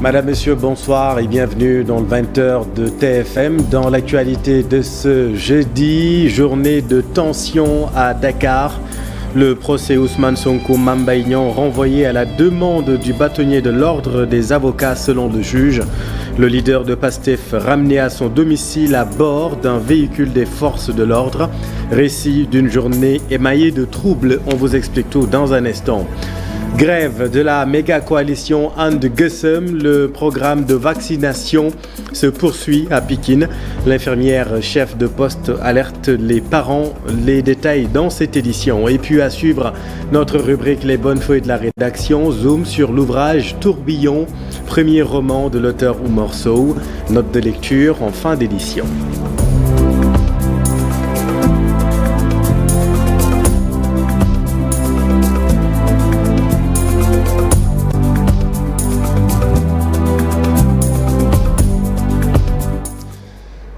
Madame, Monsieur, bonsoir et bienvenue dans le 20h de TFM. Dans l'actualité de ce jeudi, journée de tension à Dakar. Le procès Ousmane Sonko Mame Mbaye Niang renvoyé à la demande du bâtonnier de l'ordre des avocats selon le juge. Le leader de PASTEF ramené à son domicile à bord d'un véhicule des forces de l'ordre. Récit d'une journée émaillée de troubles. On vous explique tout dans un instant. Grève de la méga-coalition And Guessem, le programme de vaccination se poursuit à Pikine. L'infirmière chef de poste alerte les parents. Les détails dans cette édition. Et puis à suivre notre rubrique Les bonnes feuilles de la rédaction, zoom sur l'ouvrage Tourbillon, premier roman de l'auteur Oumar Sow. Note de lecture en fin d'édition.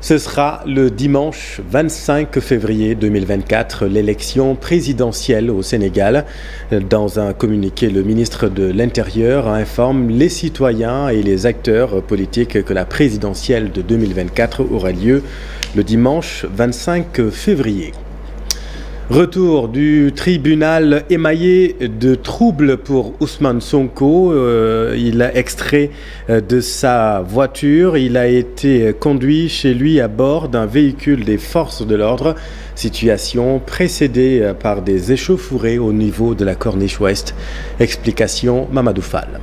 Ce sera le dimanche 25 février 2024, l'élection présidentielle au Sénégal. Dans un communiqué, le ministre de l'Intérieur informe les citoyens et les acteurs politiques que la présidentielle de 2024 aura lieu le dimanche 25 février. Retour du tribunal émaillé de troubles pour Ousmane Sonko. Il a extrait de sa voiture. Il a été conduit chez lui à bord d'un véhicule des forces de l'ordre. Situation précédée par des échauffourées au niveau de la Corniche Ouest. Explication Mamadou Fall.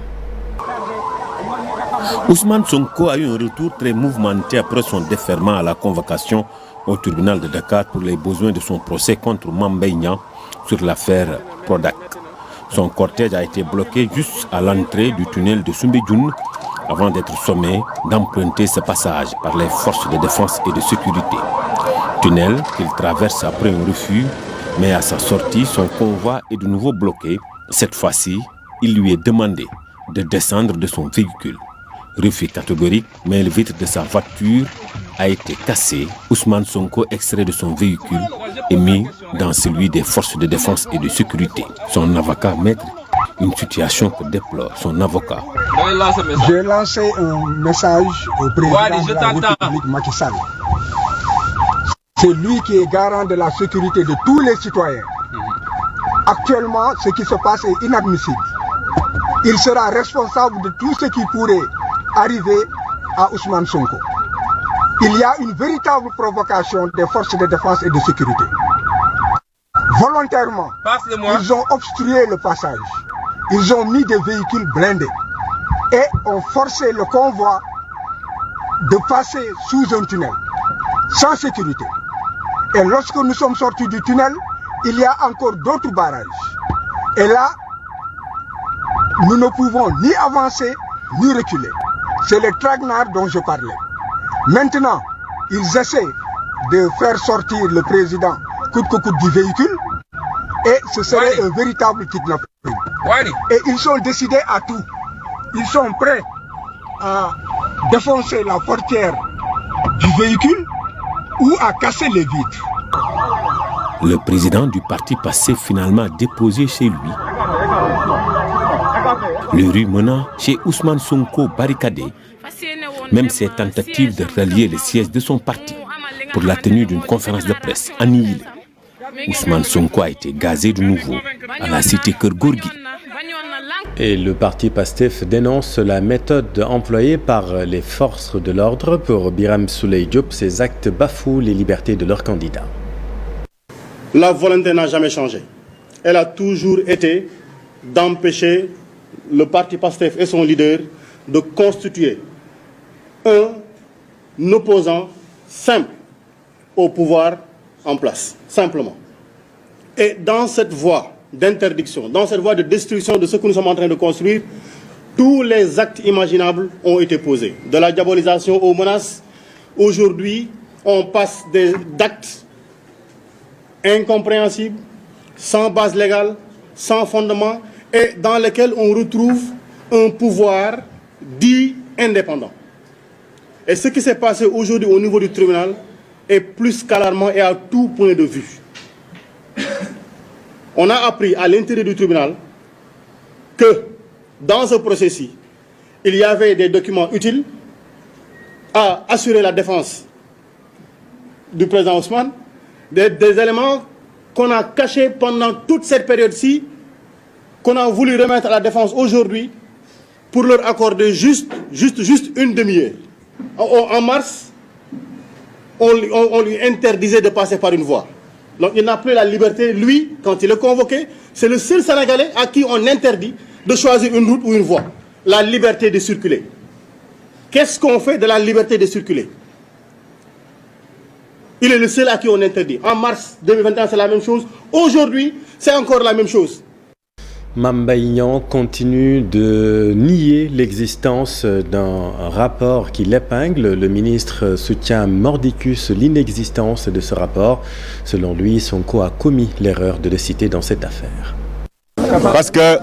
Ousmane Sonko a eu un retour très mouvementé après son déferment à la convocation au tribunal de Dakar pour les besoins de son procès contre Mame Mbaye Niang sur l'affaire Prodac. Son cortège a été bloqué juste à l'entrée du tunnel de Soumbédioune avant d'être sommé d'emprunter ce passage par les forces de défense et de sécurité. Tunnel qu'il traverse après un refus, mais à sa sortie, son convoi est de nouveau bloqué. Cette fois-ci, il lui est demandé de descendre de son véhicule. Refus catégorique, mais le vitre de sa voiture a été cassé. Ousmane Sonko extrait de son véhicule et mis dans celui des forces de défense et de sécurité. Son avocat, maître, une situation que déplore son avocat. J'ai lancé un message au président de la République Macky Sall. C'est lui qui est garant de la sécurité de tous les citoyens. Actuellement, ce qui se passe est inadmissible. Il sera responsable de tout ce qui pourrait arriver à Ousmane Sonko. Il y a une véritable provocation des forces de défense et de sécurité. Volontairement, ils ont obstrué le passage. Ils ont mis des véhicules blindés et ont forcé le convoi de passer sous un tunnel, sans sécurité. Et lorsque nous sommes sortis du tunnel, il y a encore d'autres barrages. Et là, nous ne pouvons ni avancer, ni reculer. C'est les traquenards dont je parlais. Maintenant, ils essaient de faire sortir le président coûte que coûte du véhicule et ce serait un véritable kidnapping. Et ils sont décidés à tout. Ils sont prêts à défoncer la portière du véhicule ou à casser les vitres. Le président du parti PASTEF finalement déposé chez lui. Le rue menant chez Ousmane Sonko barricadé. Même ses tentatives de rallier le siège de son parti pour la tenue d'une conférence de presse annihilée. Ousmane Sonko a été gazé de nouveau à la cité Keur Gorgui. Et le parti PASTEF dénonce la méthode employée par les forces de l'ordre. Pour Birame Souleye Diop, ces actes bafouent les libertés de leurs candidats. La volonté n'a jamais changé. Elle a toujours été d'empêcher le parti PASTEF et son leader de constituer un opposant simple au pouvoir en place, simplement. Et dans cette voie d'interdiction, dans cette voie de destruction de ce que nous sommes en train de construire, tous les actes imaginables ont été posés. De la diabolisation aux menaces, aujourd'hui, on passe d'actes incompréhensibles, sans base légale, sans fondement, et dans lesquels on retrouve un pouvoir dit indépendant. Et ce qui s'est passé aujourd'hui au niveau du tribunal est plus qu'alarmant et à tout point de vue. On a appris à l'intérieur du tribunal que dans ce processus, il y avait des documents utiles à assurer la défense du président Ousmane, des éléments qu'on a cachés pendant toute cette période-ci, qu'on a voulu remettre à la défense aujourd'hui pour leur accorder juste une demi-heure. En mars, on lui interdisait de passer par une voie. Donc il n'a plus la liberté, lui, quand il est convoqué, c'est le seul Sénégalais à qui on interdit de choisir une route ou une voie. La liberté de circuler. Qu'est-ce qu'on fait de la liberté de circuler? Il est le seul à qui on interdit. En mars 2021, c'est la même chose. Aujourd'hui, c'est encore la même chose. Mame Mbaye Niang continue de nier l'existence d'un rapport qui l'épingle. Le ministre soutient mordicus l'inexistence de ce rapport. Selon lui, Sonko a commis l'erreur de le citer dans cette affaire. Parce que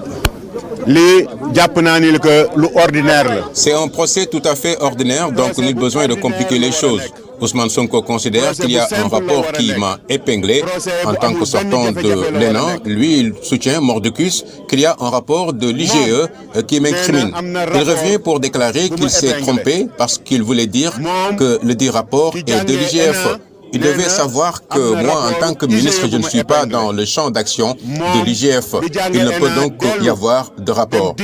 c'est un procès tout à fait ordinaire, donc nul besoin de compliquer les choses. Ousmane Sonko considère qu'il y a un rapport qui m'a épinglé en tant que sortant de l'ENA. Lui, il soutient mordicus qu'il y a un rapport de l'IGE qui m'incrimine. Il revient pour déclarer qu'il s'est trompé parce qu'il voulait dire que le dit rapport est de l'IGF. Il devait savoir que moi, en tant que ministre, je ne suis pas dans le champ d'action de l'IGF. Il ne peut donc y avoir de rapport.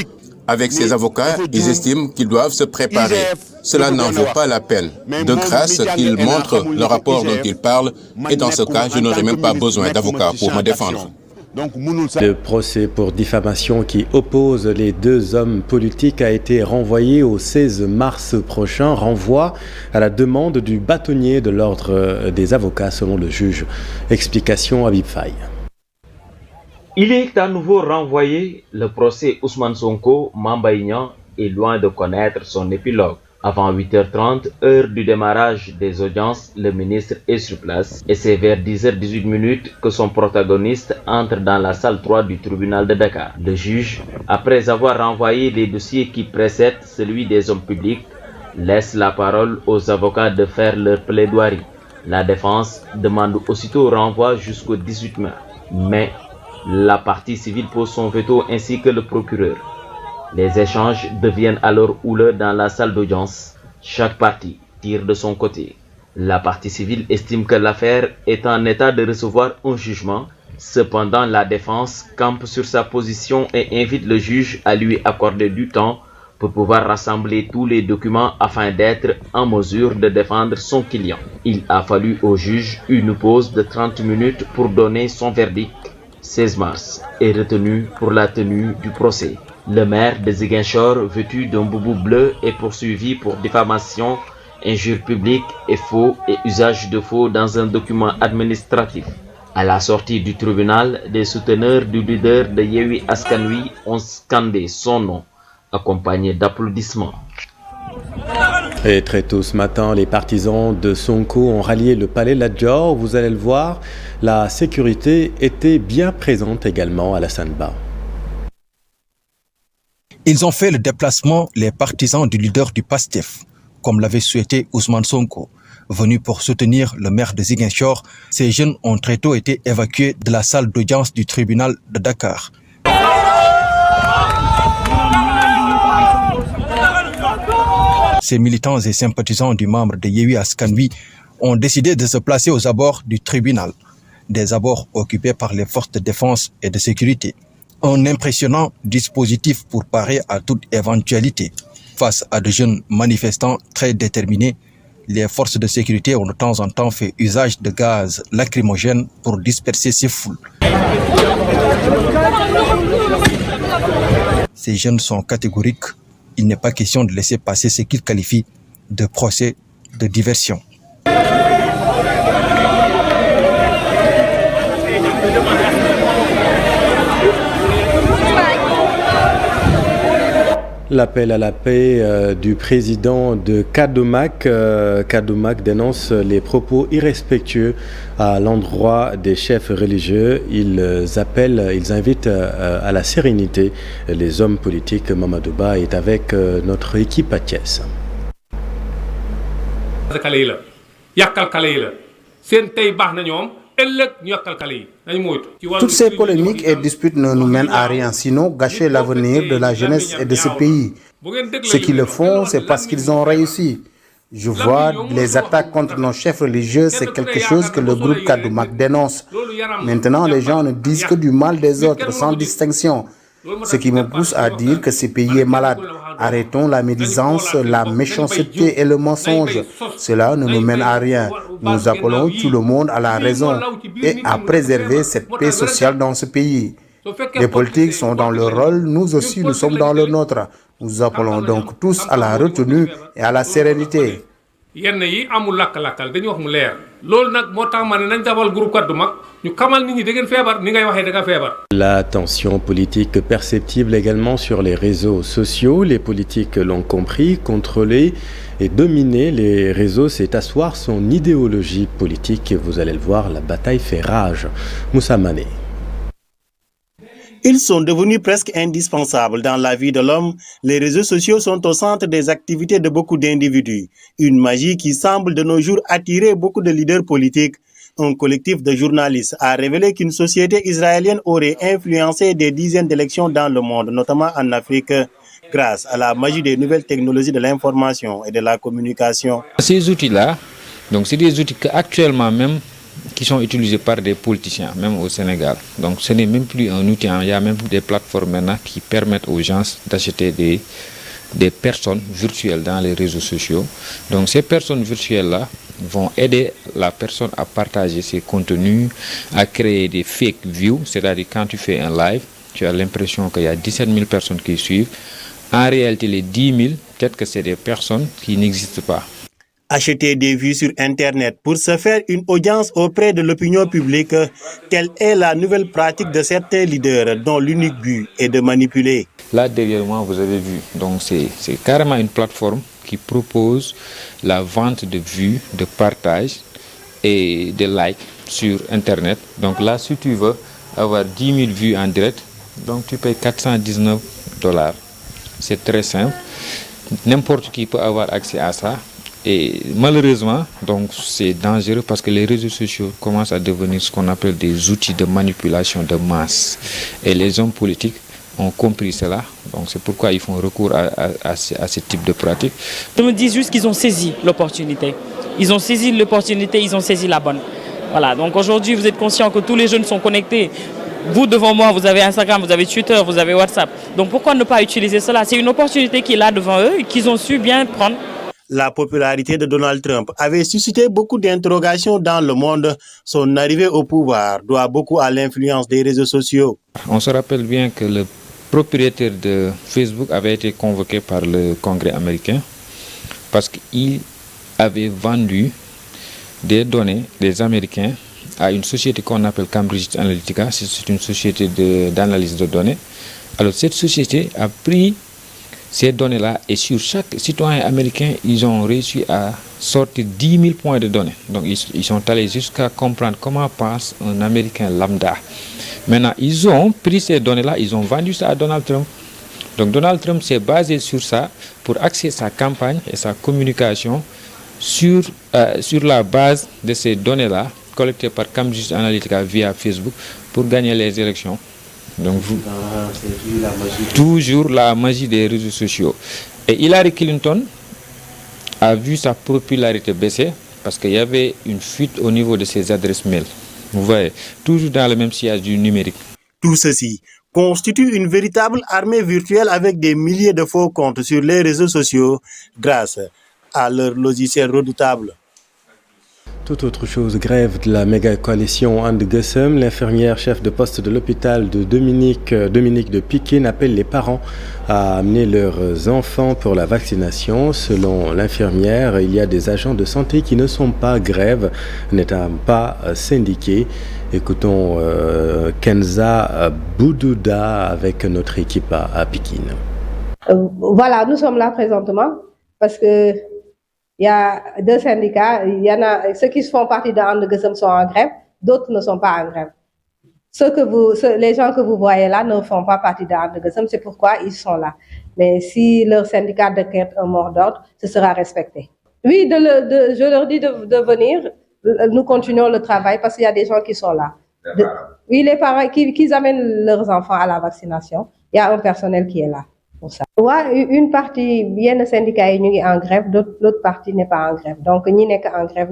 Avec ses avocats, ils estiment qu'ils doivent se préparer. Cela n'en vaut pas la peine. De grâce qu'ils montrent le rapport dont ils parlent, et dans ce cas, je n'aurai même pas besoin d'avocat pour me défendre. Le procès pour diffamation qui oppose les deux hommes politiques a été renvoyé au 16 mars prochain. Renvoi à la demande du bâtonnier de l'ordre des avocats selon le juge. Explication à Habib Faye. Il est à nouveau renvoyé. Le procès Ousmane Sonko, Mame Mbaye Niang est loin de connaître son épilogue. Avant 8h30, heure du démarrage des audiences, le ministre est sur place et c'est vers 10h18 que son protagoniste entre dans la salle 3 du tribunal de Dakar. Le juge, après avoir renvoyé les dossiers qui précèdent celui des hommes publics, laisse la parole aux avocats de faire leur plaidoirie. La défense demande aussitôt renvoi jusqu'au 18 mai. Mais la partie civile pose son veto ainsi que le procureur. Les échanges deviennent alors houleux dans la salle d'audience. Chaque partie tire de son côté. La partie civile estime que l'affaire est en état de recevoir un jugement. Cependant, la défense campe sur sa position et invite le juge à lui accorder du temps pour pouvoir rassembler tous les documents afin d'être en mesure de défendre son client. Il a fallu au juge une pause de 30 minutes pour donner son verdict. 16 mars est retenu pour la tenue du procès. Le maire de Ziguinchor, vêtu d'un boubou bleu, est poursuivi pour diffamation, injure publique et faux et usage de faux dans un document administratif. À la sortie du tribunal, des souteneurs du leader de Yewwi Askan Wi ont scandé son nom, accompagné d'applaudissements. Et très tôt ce matin, les partisans de Sonko ont rallié le palais Lat Dior. Vous allez le voir, la sécurité était bien présente également à la Sanba. Ils ont fait le déplacement, les partisans du leader du PASTEF, comme l'avait souhaité Ousmane Sonko. Venus pour soutenir le maire de Ziguinchor, ces jeunes ont très tôt été évacués de la salle d'audience du tribunal de Dakar. Ces militants et sympathisants du membre de Yewwi Askan Wi ont décidé de se placer aux abords du tribunal, des abords occupés par les forces de défense et de sécurité. Un impressionnant dispositif pour parer à toute éventualité. Face à de jeunes manifestants très déterminés, les forces de sécurité ont de temps en temps fait usage de gaz lacrymogène pour disperser ces foules. Ces jeunes sont catégoriques. Il n'est pas question de laisser passer ce qu'ils qualifient de procès de diversion. L'appel à la paix du président de Kadomak. Kadomak dénonce les propos irrespectueux à l'endroit des chefs religieux. Ils invitent à la sérénité les hommes politiques. Mamadou Ba est avec notre équipe à Thiès. Toutes ces polémiques et disputes ne nous mènent à rien, sinon gâcher l'avenir de la jeunesse et de ce pays. Ceux qui le font, c'est parce qu'ils ont réussi. Je vois les attaques contre nos chefs religieux, c'est quelque chose que le groupe Kadoumak dénonce. Maintenant, les gens ne disent que du mal des autres, sans distinction. Ce qui me pousse à dire que ce pays est malade. Arrêtons la médisance, la méchanceté et le mensonge. Cela ne nous mène à rien. Nous appelons tout le monde à la raison et à préserver cette paix sociale dans ce pays. Les politiques sont dans leur rôle, nous aussi nous sommes dans le nôtre. Nous appelons donc tous à la retenue et à la sérénité. La tension politique perceptible également sur les réseaux sociaux. Les politiques l'ont compris, contrôler et dominer les réseaux, c'est asseoir son idéologie politique. Vous allez le voir, la bataille fait rage. Moussa Mané. Ils sont devenus presque indispensables dans la vie de l'homme. Les réseaux sociaux sont au centre des activités de beaucoup d'individus. Une magie qui semble de nos jours attirer beaucoup de leaders politiques. Un collectif de journalistes a révélé qu'une société israélienne aurait influencé des dizaines d'élections dans le monde, notamment en Afrique, grâce à la magie des nouvelles technologies de l'information et de la communication. Ces outils-là, donc c'est des outils qu'actuellement même qui sont utilisés par des politiciens, même au Sénégal. Donc ce n'est même plus un outil, il y a même des plateformes maintenant qui permettent aux gens d'acheter des personnes virtuelles dans les réseaux sociaux. Donc ces personnes virtuelles-là vont aider la personne à partager ses contenus, à créer des fake views, c'est-à-dire quand tu fais un live, tu as l'impression qu'il y a 17 000 personnes qui suivent. En réalité, les 10 000, peut-être que c'est des personnes qui n'existent pas. Acheter des vues sur Internet pour se faire une audience auprès de l'opinion publique, telle est la nouvelle pratique de certains leaders dont l'unique but est de manipuler. Là, derrière moi, vous avez vu, donc c'est carrément une plateforme qui propose la vente de vues, de partage et de likes sur Internet. Donc là, si tu veux avoir 10 000 vues en direct, donc tu payes $419. C'est très simple. N'importe qui peut avoir accès à ça. Et malheureusement, donc c'est dangereux parce que les réseaux sociaux commencent à devenir ce qu'on appelle des outils de manipulation de masse. Et les hommes politiques ont compris cela. Donc c'est pourquoi ils font recours à ce type de pratique. Je me dis juste qu'ils ont saisi l'opportunité. Ils ont saisi l'opportunité, ils ont saisi la bonne. Voilà, donc aujourd'hui vous êtes conscients que tous les jeunes sont connectés. Vous, devant moi, vous avez Instagram, vous avez Twitter, vous avez WhatsApp. Donc pourquoi ne pas utiliser cela? C'est une opportunité qui est là devant eux et qu'ils ont su bien prendre. La popularité de Donald Trump avait suscité beaucoup d'interrogations dans le monde. Son arrivée au pouvoir doit beaucoup à l'influence des réseaux sociaux. On se rappelle bien que le propriétaire de Facebook avait été convoqué par le Congrès américain parce qu'il avait vendu des données des Américains à une société qu'on appelle Cambridge Analytica. C'est une société d'analyse de données. Alors cette société a pris ces données-là et sur chaque citoyen américain, ils ont réussi à sortir 10 000 points de données. Donc ils sont allés jusqu'à comprendre comment pense un Américain lambda. Maintenant, ils ont pris ces données-là, ils ont vendu ça à Donald Trump. Donc Donald Trump s'est basé sur ça pour axer sa campagne et sa communication sur la base de ces données-là collectées par Cambridge Analytica via Facebook pour gagner les élections. Donc toujours la magie des réseaux sociaux. Et Hillary Clinton a vu sa popularité baisser parce qu'il y avait une fuite au niveau de ses adresses mail. Vous voyez, toujours dans le même sillage du numérique. Tout ceci constitue une véritable armée virtuelle avec des milliers de faux comptes sur les réseaux sociaux grâce à leur logiciel redoutable. Toute autre chose, grève de la méga coalition And Gueusseum. L'infirmière chef de poste de l'hôpital de Dominique de Pikine appelle les parents à amener leurs enfants pour la vaccination. Selon l'infirmière, il y a des agents de santé qui ne sont pas grève, n'étant pas syndiqués. Écoutons Kenza Boudouda avec notre équipe à Pikine. Voilà, nous sommes là présentement parce que il y a deux syndicats, il y en a ceux qui font partie de And Gueusseum sont en grève, d'autres ne sont pas en grève. Les gens que vous voyez là ne font pas partie de And Gueusseum, c'est pourquoi ils sont là. Mais si leur syndicat décrète un mot d'ordre, ce sera respecté. Oui, je leur dis de venir, nous continuons le travail parce qu'il y a des gens qui sont là. Oui, les parents qui amènent leurs enfants à la vaccination, il y a un personnel qui est là pour ça. Ouais, une partie, bien le syndicat est en grève, l'autre partie n'est pas en grève. Donc, ni n'est en grève,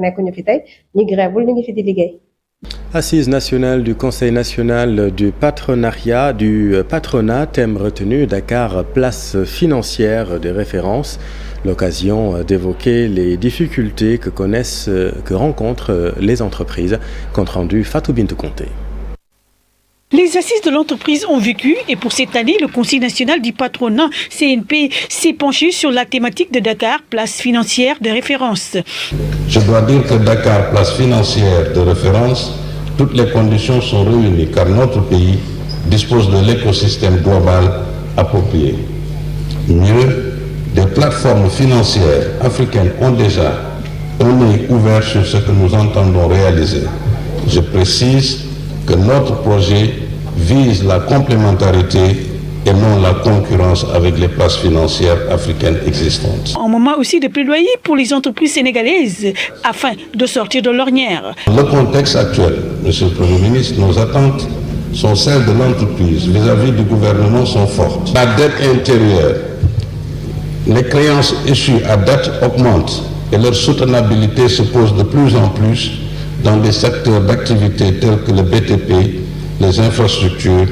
ni grève, ni fait liggéey. Assise nationale du Conseil national du patronat, thème retenu Dakar, place financière de référence. L'occasion d'évoquer les difficultés que rencontrent les entreprises. Compte rendu Fatou Bintou Conté. Les assises de l'entreprise ont vécu et pour cette année, le Conseil national du patronat CNP s'est penché sur la thématique de Dakar, place financière de référence. Je dois dire que Dakar, place financière de référence, toutes les conditions sont réunies car notre pays dispose de l'écosystème global approprié. Mieux, des plateformes financières africaines ont déjà un œil ouvert sur ce que nous entendons réaliser. Je précise que notre projet vise la complémentarité et non la concurrence avec les places financières africaines existantes. Un moment aussi de plaidoyer pour les entreprises sénégalaises afin de sortir de l'ornière. Dans le contexte actuel, Monsieur le Premier ministre, nos attentes sont celles de l'entreprise vis-à-vis du gouvernement sont fortes. La dette intérieure, les créances issues à date augmentent et leur soutenabilité se pose de plus en plus dans des secteurs d'activité tels que le BTP, les infrastructures,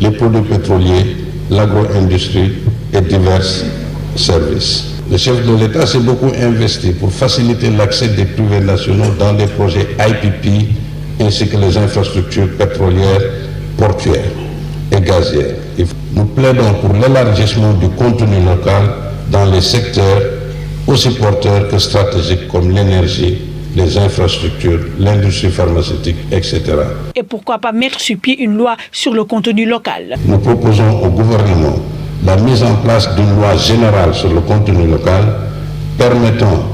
les produits pétroliers, l'agro-industrie et divers services. Le chef de l'État s'est beaucoup investi pour faciliter l'accès des privés nationaux dans les projets IPP ainsi que les infrastructures pétrolières, portuaires et gazières. Nous plaidons pour l'élargissement du contenu local dans les secteurs aussi porteurs que stratégiques comme l'énergie, les infrastructures, l'industrie pharmaceutique, etc. Et pourquoi pas mettre sur pied une loi sur le contenu local? Nous proposons au gouvernement la mise en place d'une loi générale sur le contenu local, permettant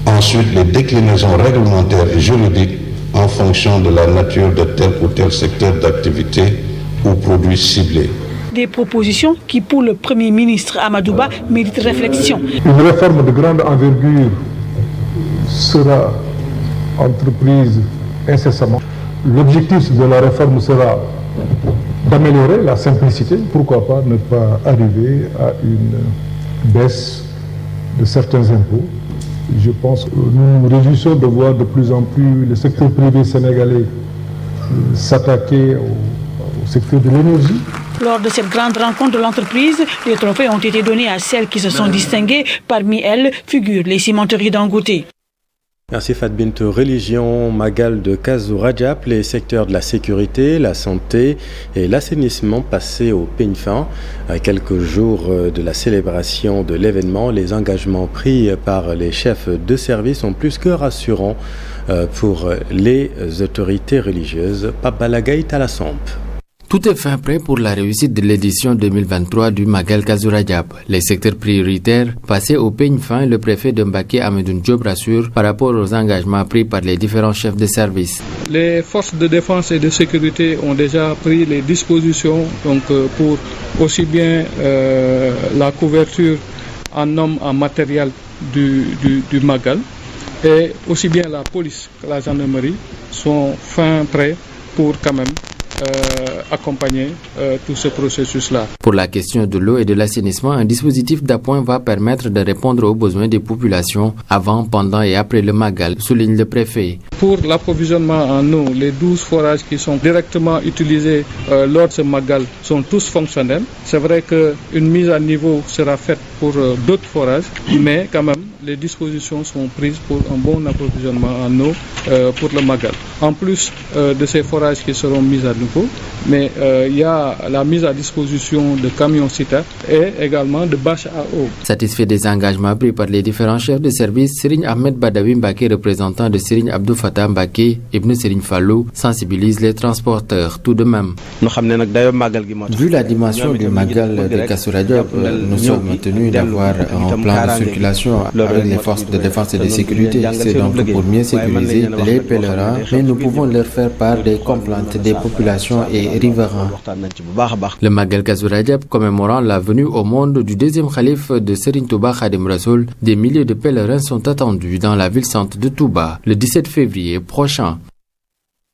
ensuite les déclinaisons réglementaires et juridiques en fonction de la nature de tel ou tel secteur d'activité ou produit ciblé. Des propositions qui, pour le Premier ministre Amadouba, méritent réflexion. Une réforme de grande envergure sera entreprise incessamment. L'objectif de la réforme sera d'améliorer la simplicité. Pourquoi pas ne pas arriver à une baisse de certains impôts. Je pense que nous nous réjouissons de voir de plus en plus le secteur privé sénégalais s'attaquer au secteur de l'énergie. Lors de cette grande rencontre de l'entreprise, les trophées ont été donnés à celles qui se sont distinguées. Parmi elles figurent les cimenteries d'Angouté. Merci Fat Bintou. Religion, Magal de Kazou Rajab, les secteurs de la sécurité, la santé et l'assainissement passés au peigne fin. À quelques jours de la célébration de l'événement, les engagements pris par les chefs de service sont plus que rassurants pour les autorités religieuses. Pape Balagaï Talassamp. Tout est fin prêt pour la réussite de l'édition 2023 du Magal Kazou Rajab. Les secteurs prioritaires passés au peigne fin, le préfet de Mbacké Amedoune Diop rassure par rapport aux engagements pris par les différents chefs de service. Les forces de défense et de sécurité ont déjà pris les dispositions pour aussi bien la couverture en hommes, en matériel du Magal et aussi bien la police que la gendarmerie sont fin prêts pour quand même accompagner tout ce processus-là. Pour la question de l'eau et de l'assainissement, un dispositif d'appoint va permettre de répondre aux besoins des populations avant, pendant et après le Magal, souligne le préfet. Pour l'approvisionnement en eau, les 12 forages qui sont directement utilisés lors de ce Magal sont tous fonctionnels. C'est vrai qu'une mise à niveau sera faite pour d'autres forages, mais quand même, les dispositions sont prises pour un bon approvisionnement en eau pour le Magal. En plus de ces forages qui seront mis à niveau, mais il y a la mise à disposition de camions-citernes et également de bâches à eau. Satisfait des engagements pris par les différents chefs de service, Serigne Ahmed Badawi Mbacké, représentant de Serigne Abdou Fatah Mbacké, Ibn Serigne Fallou, sensibilise les transporteurs tout de même. Vu la dimension du Magal de Kazou Rajab, nous sommes tenus d'avoir un plan de circulation avec les forces de défense et de sécurité. C'est donc pour mieux sécuriser les pèlerins, mais nous pouvons leur faire part des complaintes des populations et riverains. Le Magal Kazou Rajab commémorant la venue au monde du deuxième calife de Serigne Touba Khadim Rassoul, des milliers de pèlerins sont attendus dans la ville sainte de Touba le 17 février prochain.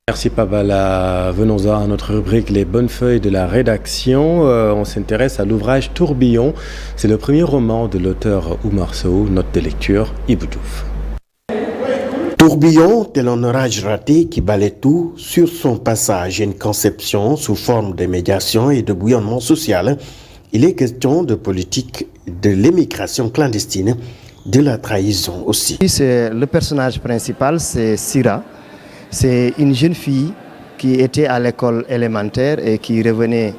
Merci Pabala. Venons-en à notre rubrique Les bonnes feuilles de la rédaction. On s'intéresse à l'ouvrage Tourbillon. C'est le premier roman de l'auteur Oumar Sow. Note de lecture, Ibou Diouf. Tourbillon, tel un orage raté qui balaie tout sur son passage. Une conception sous forme de médiation et de bouillonnement social. Il est question de politique, de l'émigration clandestine, de la trahison aussi. Le personnage principal, c'est Sira. C'est une jeune fille qui était à l'école élémentaire et qui revenait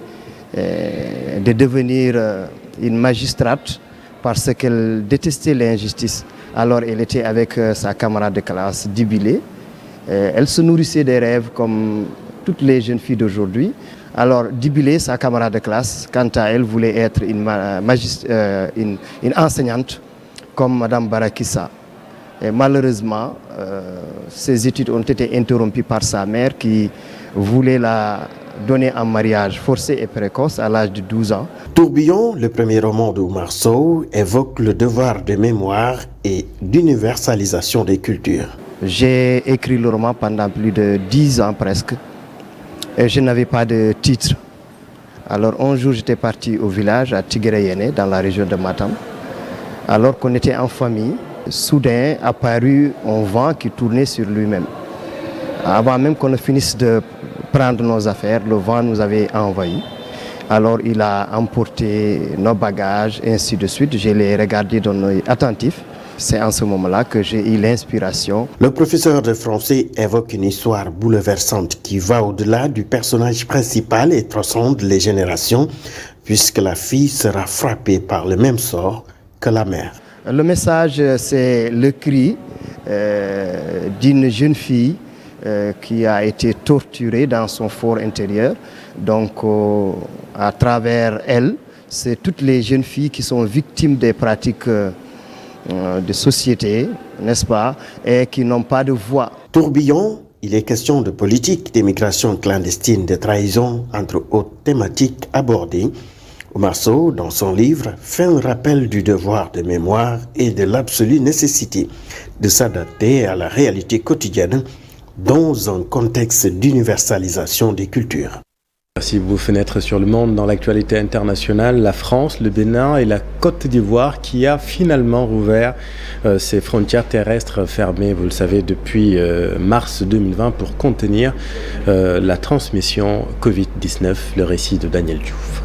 de devenir une magistrate parce qu'elle détestait l'injustice. Alors elle était avec sa camarade de classe, Dibile. Elle se nourrissait des rêves comme toutes les jeunes filles d'aujourd'hui. Alors Dibile, sa camarade de classe, quant à elle, voulait être une enseignante comme Madame Barakissa. Et malheureusement, ses études ont été interrompues par sa mère qui voulait la donner en mariage forcé et précoce à l'âge de 12 ans. Tourbillon, le premier roman d'Oumar Sow, évoque le devoir de mémoire et d'universalisation des cultures. J'ai écrit le roman pendant plus de 10 ans presque et je n'avais pas de titre. Alors un jour, j'étais parti au village à Tigérayéné, dans la région de Matam. Alors qu'on était en famille, soudain apparut un vent qui tournait sur lui-même. Avant même qu'on ne finisse de prendre nos affaires, le vent nous avait envahis. Alors il a emporté nos bagages, et ainsi de suite. Je l'ai regardé d'un œil attentif. C'est en ce moment-là que j'ai eu l'inspiration. Le professeur de français évoque une histoire bouleversante qui va au-delà du personnage principal et transcende les générations, puisque la fille sera frappée par le même sort que la mère. Le message, c'est le cri d'une jeune fille qui a été torturée dans son fort intérieur. Donc, à travers elle, c'est toutes les jeunes filles qui sont victimes des pratiques de société, n'est-ce pas, et qui n'ont pas de voix. Tourbillon, il est question de politique, d'immigration clandestine, de trahison, entre autres thématiques abordées. Oumar Sow, dans son livre, fait un rappel du devoir de mémoire et de l'absolue nécessité de s'adapter à la réalité quotidienne dans un contexte d'universalisation des cultures. Merci beaucoup. Fenêtre sur le monde dans l'actualité internationale. La France, le Bénin et la Côte d'Ivoire qui a finalement rouvert ses frontières terrestres fermées, vous le savez, depuis mars 2020 pour contenir la transmission Covid-19. Le récit de Daniel Diouf.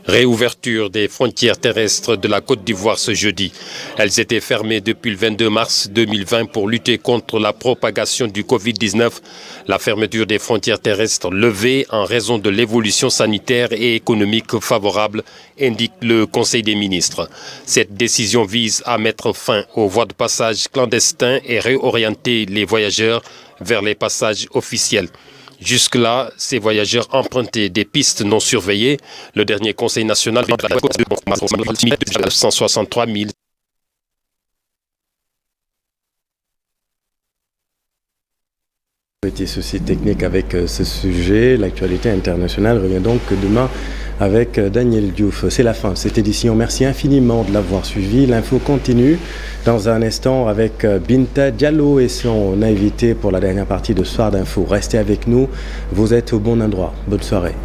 Réouverture des frontières terrestres de la Côte d'Ivoire ce jeudi. Elles étaient fermées depuis le 22 mars 2020 pour lutter contre la propagation du Covid-19. La fermeture des frontières terrestres levée en raison de l'évolution sanitaire et économique favorable, indique le Conseil des ministres. Cette décision vise à mettre fin aux voies de passage clandestins et réorienter les voyageurs vers les passages officiels. Jusque-là, ces voyageurs empruntaient des pistes non surveillées. Le dernier Conseil national de la Côte d'Ivoire de 163 000. Petit souci technique avec ce sujet. L'actualité internationale revient donc demain avec Daniel Diouf. C'est la fin de cette édition. Merci infiniment de l'avoir suivi. L'info continue dans un instant avec Binta Diallo et son invité pour la dernière partie de Soir d'Info. Restez avec nous. Vous êtes au bon endroit. Bonne soirée.